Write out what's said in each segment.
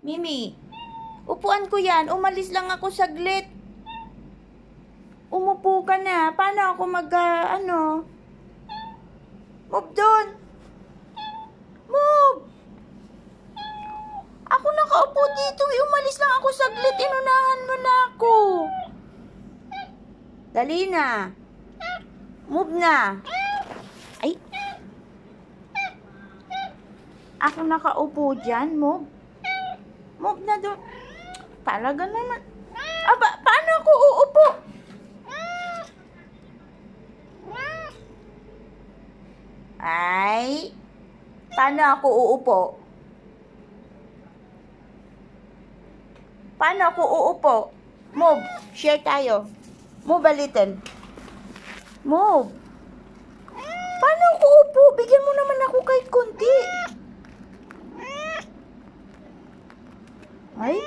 Mimi, upuan ko yan. Umalis lang ako saglit. Umupo ka na. Paano ako Move doon. Move. Ako nakaupo dito. Umalis lang ako saglit. Inunahan mo na ako. Dali na. Move na. Ay. Ako nakaupo dyan. Move. Move na doon. Talaga naman. Aba, paano ako uupo? Ay. Paano ako uupo? Paano ako uupo? Move. Share tayo. Move a little. Move. Paano ako uupo? Bigyan mo naman ako kahit konti. Ay.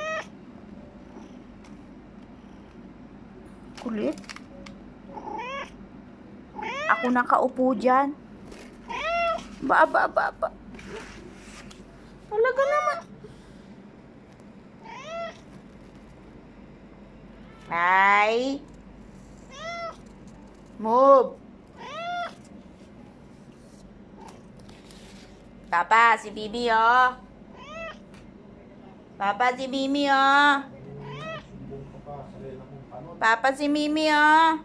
Kulit. Ako nakaupo dyan. Ba. Talaga naman. Ay. Move. Papa, si Bibi, oh. Papa, si Mimi, oh. Papa, si Mimi, oh.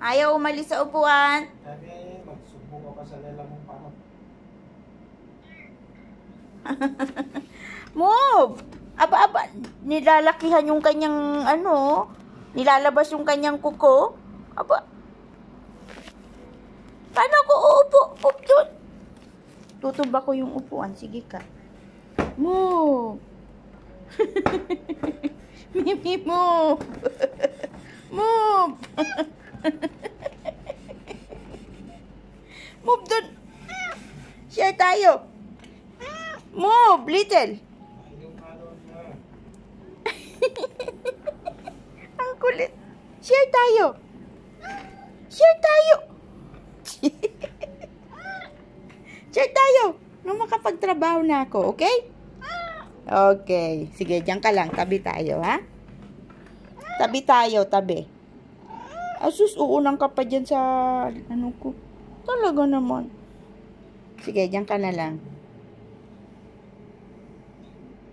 Ayaw umalis sa upuan. Sabi, magsubo ka sa lela mong panot. Move! Aba, nilalakihan yung kanyang, nilalabas yung kanyang kuko. Aba, paano ako uupo? Up doon. Tutuba ko yung upuan. Sige ka. Move! Mimi, move! Move! Move doon. Share tayo. Move, little. Yung ano na. Ang kulit. Share tayo. Share tayo. Share tayo. Nung makapagtrabaho na ako, okay? Okay. Sige, diyan ka lang. Tabi tayo, ha? Tabi tayo, tabi. Asus, uunang ka pa dyan sa, ko. Talaga naman. Sige, diyan ka na lang.